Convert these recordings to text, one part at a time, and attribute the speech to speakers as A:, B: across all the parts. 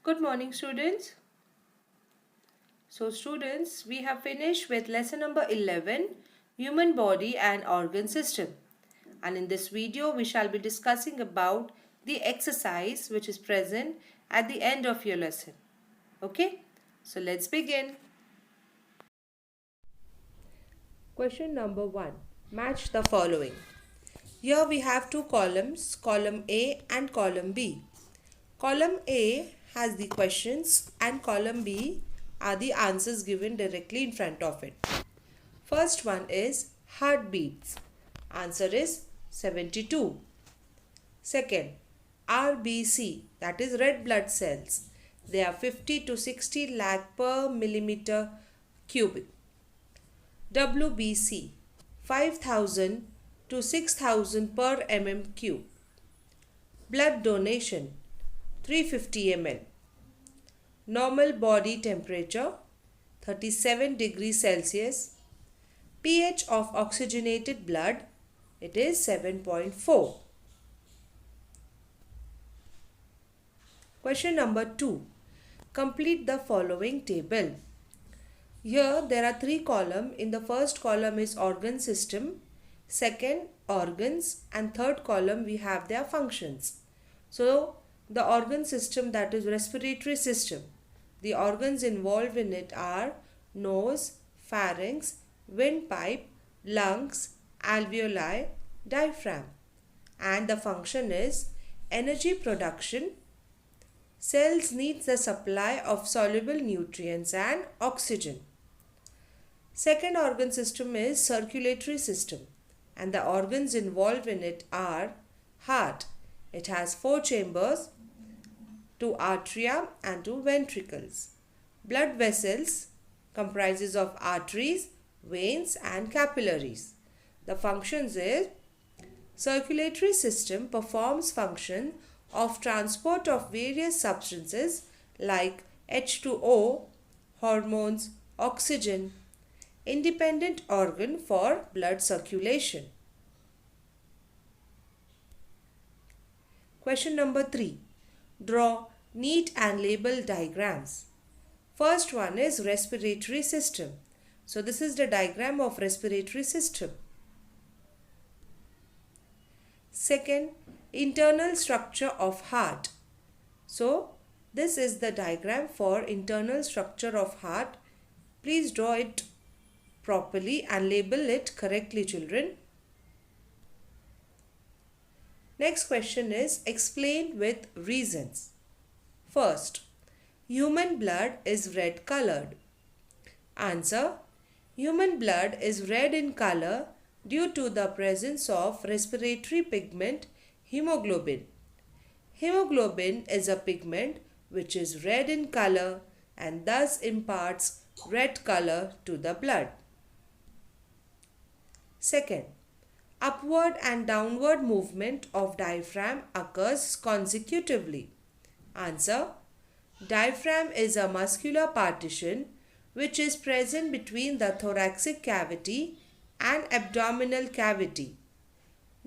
A: Good morning, students. So students, we have finished with lesson number 11, human body and organ system. And in this video, we shall be discussing about the exercise which is present at the end of your lesson. Okay, so let's begin. Question number 1. Match the following. Here we have two columns, column A and column B. Column A has the questions and column B are the answers given directly in front of it. First one is heartbeats. Answer is 72. Second, RBC, that is red blood cells. They are 50 to 60 lakh per millimeter cubic. WBC, 5000 to 6000 per mm cube. Blood donation, 350 ml. Normal body temperature, 37 degrees Celsius. pH of oxygenated blood, it is 7.4. Question number 2. Complete the following table. Here there are three columns. In the first column is organ system, second organs, and third column we have their functions. So the organ system, that is respiratory system. The organs involved in it are nose, pharynx, windpipe, lungs, alveoli, diaphragm. And the function is energy production. Cells need the supply of soluble nutrients and oxygen. Second organ system is circulatory system, and the organs involved in it are heart. It has 4 chambers, 2 arteria and 2 ventricles. Blood vessels comprises of arteries, veins and capillaries. The functions is circulatory system performs function of transport of various substances like H2O, hormones, oxygen. Independent organ for blood circulation. Question number 3. Draw neat and label diagrams. First one is respiratory system. So this is the diagram of respiratory system. Second, internal structure of heart. So this is the diagram for internal structure of heart. Please draw it properly and label it correctly, children. Next question is explain with reasons. First, human blood is red colored. Answer, human blood is red in color due to the presence of respiratory pigment hemoglobin. Hemoglobin is a pigment which is red in color and thus imparts red color to the blood. Second, upward and downward movement of diaphragm occurs consecutively. Answer, diaphragm is a muscular partition which is present between the thoracic cavity and abdominal cavity.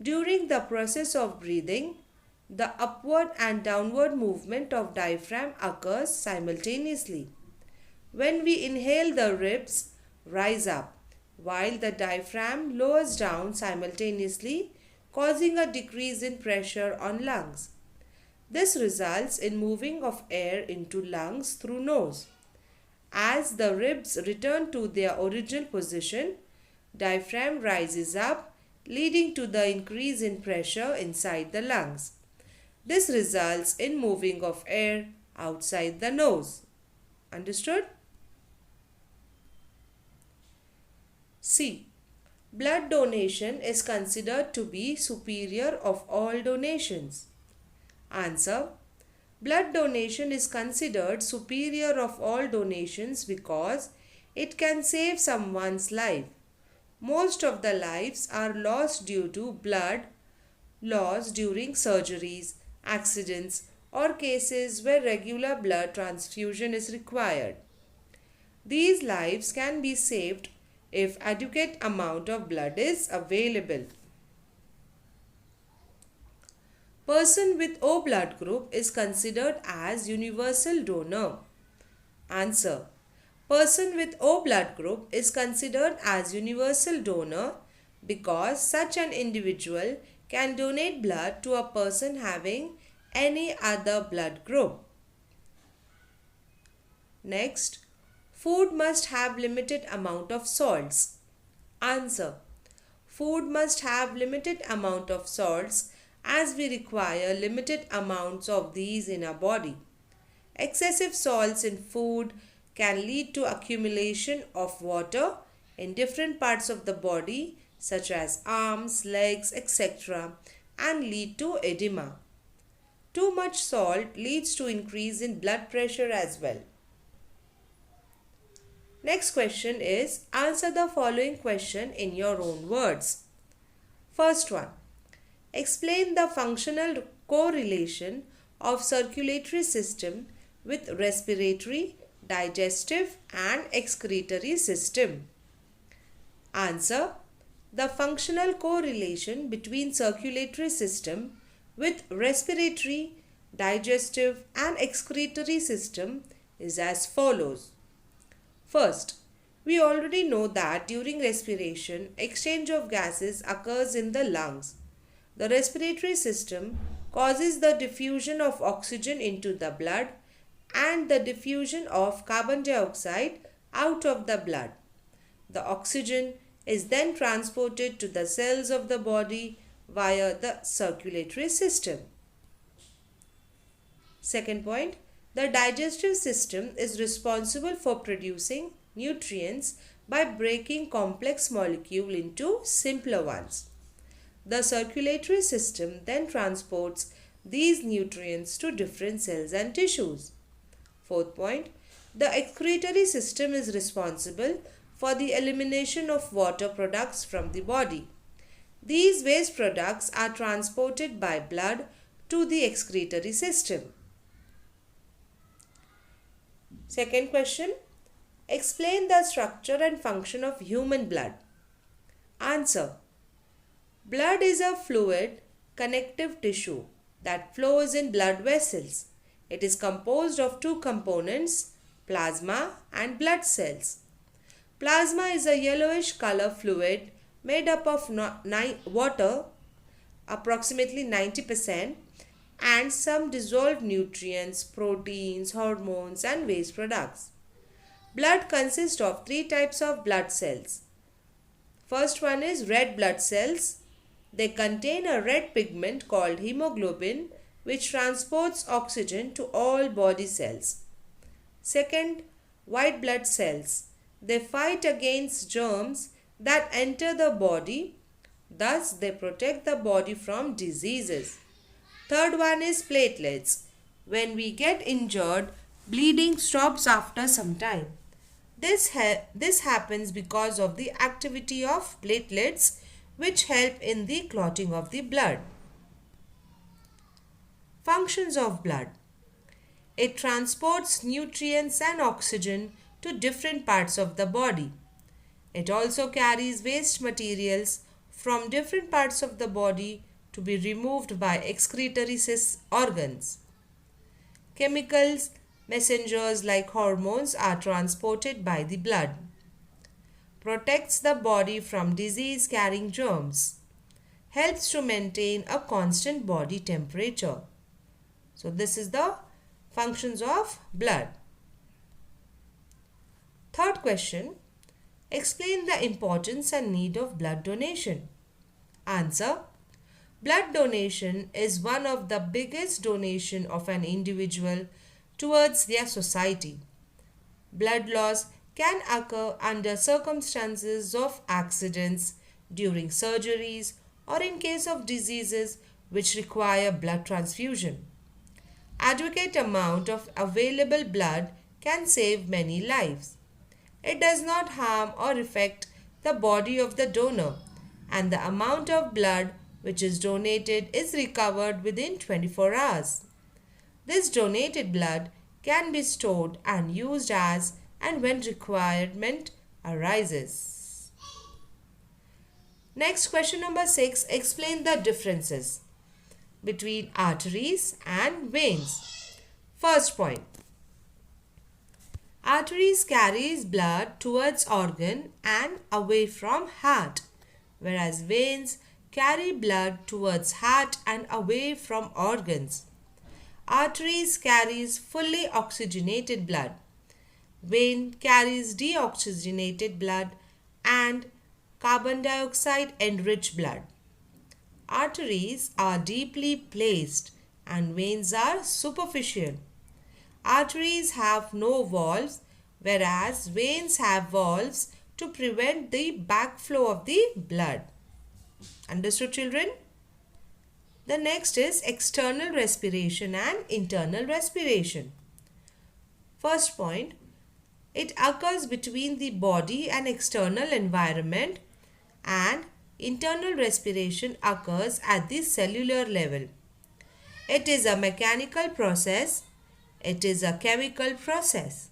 A: During the process of breathing, the upward and downward movement of diaphragm occurs simultaneously. When we inhale, the ribs rise up, while the diaphragm lowers down simultaneously, causing a decrease in pressure on lungs. This results in moving of air into lungs through nose. As the ribs return to their original position, diaphragm rises up, leading to the increase in pressure inside the lungs. This results in moving of air outside the nose. Understood? C. Blood donation is considered to be superior of all donations. Answer. Blood donation is considered superior of all donations because it can save someone's life. Most of the lives are lost due to blood loss during surgeries, accidents, or cases where regular blood transfusion is required. These lives can be saved if adequate amount of blood is available. Person with O blood group is considered as universal donor. Answer. Person with O blood group is considered as universal donor because such an individual can donate blood to a person having any other blood group. Next, food must have limited amount of salts. Answer. Food must have limited amount of salts as we require limited amounts of these in our body. Excessive salts in food can lead to accumulation of water in different parts of the body such as arms, legs, etc. and lead to edema. Too much salt leads to increase in blood pressure as well. Next question is, answer the following question in your own words. First one, explain the functional correlation of circulatory system with respiratory, digestive and excretory system. Answer, the functional correlation between circulatory system with respiratory, digestive and excretory system is as follows. First, we already know that during respiration, exchange of gases occurs in the lungs. The respiratory system causes the diffusion of oxygen into the blood and the diffusion of carbon dioxide out of the blood. The oxygen is then transported to the cells of the body via the circulatory system. Second point, the digestive system is responsible for producing nutrients by breaking complex molecules into simpler ones. The circulatory system then transports these nutrients to different cells and tissues. Fourth point, the excretory system is responsible for the elimination of water products from the body. These waste products are transported by blood to the excretory system. Second question, explain the structure and function of human blood. Answer. Blood is a fluid connective tissue that flows in blood vessels. It is composed of two components, plasma and blood cells. Plasma is a yellowish color fluid made up of water, approximately 90%, and some dissolved nutrients, proteins, hormones and waste products. Blood consists of three types of blood cells. First one is red blood cells. They contain a red pigment called hemoglobin which transports oxygen to all body cells. Second, white blood cells. They fight against germs that enter the body. Thus, they protect the body from diseases. Third one is platelets. When we get injured, bleeding stops after some time. This happens because of the activity of platelets which help in the clotting of the blood. Functions of blood. It transports nutrients and oxygen to different parts of the body. It also carries waste materials from different parts of the body to be removed by excretory organs. Chemicals, messengers like hormones are transported by the blood. Protects the body from disease-carrying germs. Helps to maintain a constant body temperature. So this is the functions of blood. Third question, explain the importance and need of blood donation. Answer, blood donation is one of the biggest donation of an individual towards their society. Blood loss can occur under circumstances of accidents, during surgeries, or in case of diseases which require blood transfusion. Adequate amount of available blood can save many lives. It does not harm or affect the body of the donor, and the amount of blood which is donated is recovered within 24 hours. This donated blood can be stored and used as and when requirement arises. Next, question number 6, explain the differences. between arteries and veins. First point. Arteries carries blood towards organ and away from heart, whereas veins carry blood towards heart and away from organs. Arteries carries fully oxygenated blood. Vein carries deoxygenated blood and carbon dioxide enriched blood. Arteries are deeply placed and veins are superficial. Arteries have no valves, whereas veins have valves to prevent the backflow of the blood. Understood, children? The next is external respiration and internal respiration. First point, it occurs between the body and external environment, and internal respiration occurs at the cellular level. It is a mechanical process. It is a chemical process.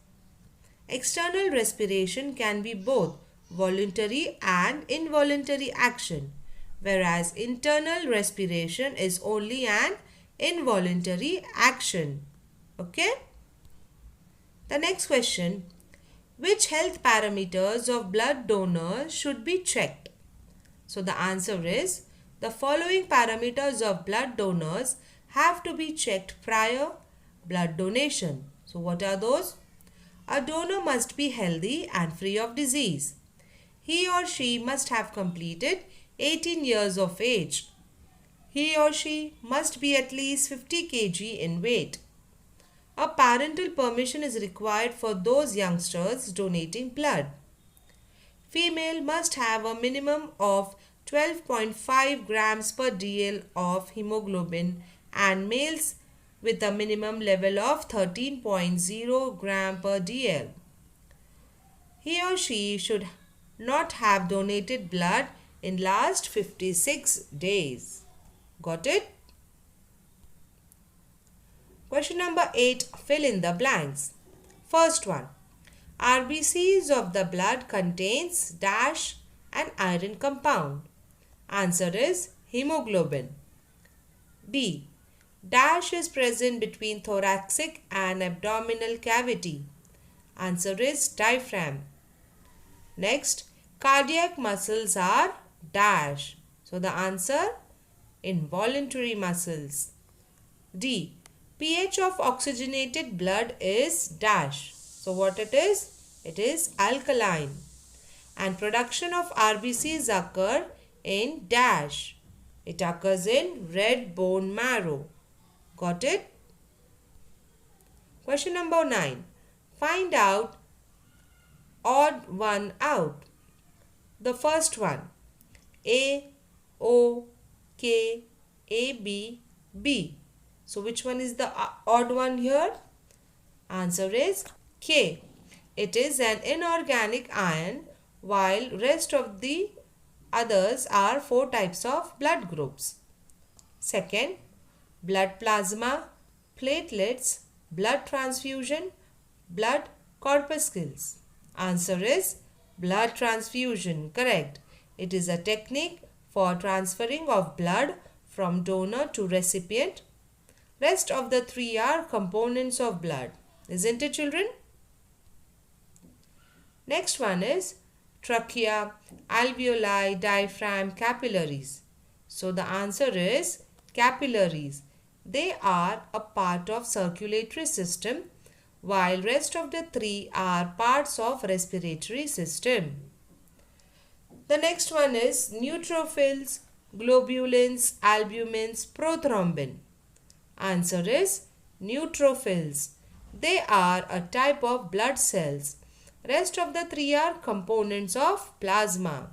A: External respiration can be both voluntary and involuntary action, whereas internal respiration is only an involuntary action. Okay? The next question, which health parameters of blood donors should be checked? So the answer is, the following parameters of blood donors have to be checked prior blood donation. So what are those? A donor must be healthy and free of disease. He or she must have completed 18 years of age. He or she must be at least 50 kg in weight. A parental permission is required for those youngsters donating blood. Female must have a minimum of 12.5 grams per dl of hemoglobin and males with a minimum level of 13.0 gram per dl. He or she should not have donated blood in last 56 days. Got it? Question number 8. Fill in the blanks. First one. RBCs of the blood contains dash an iron compound. Answer is hemoglobin. B. Dash is present between thoracic and abdominal cavity. Answer is diaphragm. Next, cardiac muscles are dash. So the answer, involuntary muscles. D. pH of oxygenated blood is dash. So what it is? It is alkaline. And production of RBCs occur in dash. It occurs in red bone marrow. Got it? Question number 9. Find out odd one out. The first one. A, O, K, A, B, B. So which one is the odd one here? Answer is K. It is an inorganic ion, while rest of the others are 4 types of blood groups. Second, blood plasma, platelets, blood transfusion, blood corpuscles. Answer is blood transfusion. Correct. It is a technique for transferring of blood from donor to recipient. Rest of the 3 are components of blood. Isn't it, children? Next one is trachea, alveoli, diaphragm, capillaries. So the answer is capillaries. They are a part of circulatory system, while rest of the 3 are parts of respiratory system. The next one is neutrophils, globulins, albumins, prothrombin. Answer is neutrophils. They are a type of blood cells. Rest of the 3 are components of plasma.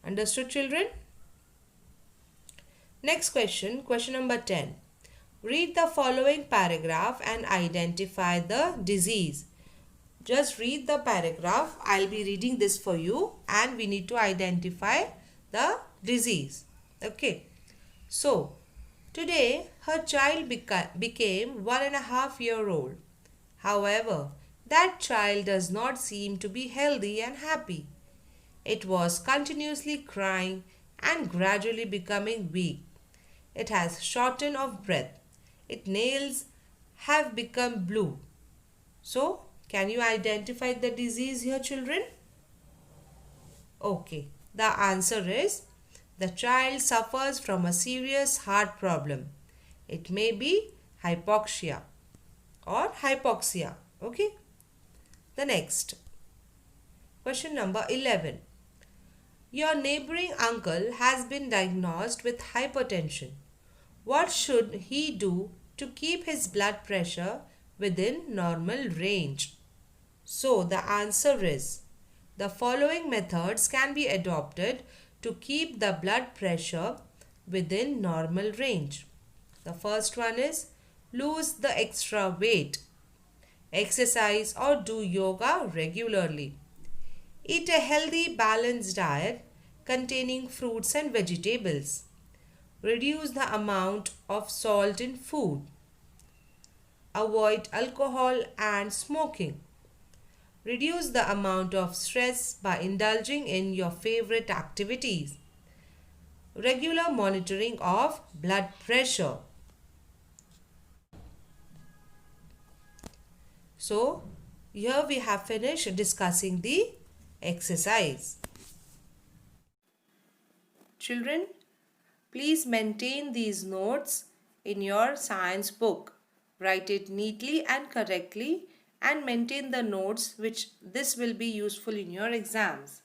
A: Understood, children? Next question, question number 10. Read the following paragraph and identify the disease. Just read the paragraph. I'll be reading this for you and we need to identify the disease. Okay. So, today her child became 1.5-year-old. However, that child does not seem to be healthy and happy. It was continuously crying and gradually becoming weak. It has shorten of breath. Its nails have become blue. So, can you identify the disease here, children? Okay, the answer is the child suffers from a serious heart problem. It may be hypoxia or hypoxia. Okay, the next question number 11. Your neighboring uncle has been diagnosed with hypertension. What should he do to keep his blood pressure within normal range? So the answer is the following methods can be adopted to keep the blood pressure within normal range. The first one is lose the extra weight, exercise or do yoga regularly. Eat a healthy balanced diet containing fruits and vegetables. Reduce the amount of salt in food. Avoid alcohol and smoking. Reduce the amount of stress by indulging in your favorite activities. Regular monitoring of blood pressure. So, here we have finished discussing the exercise. Children, please maintain these notes in your science book. Write it neatly and correctly and maintain the notes, which this will be useful in your exams.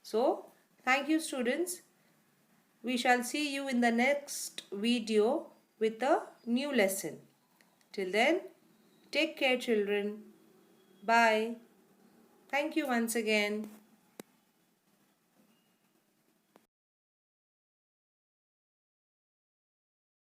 A: So, thank you students. We shall see you in the next video with a new lesson. Till then, take care children. Bye. Thank you once again.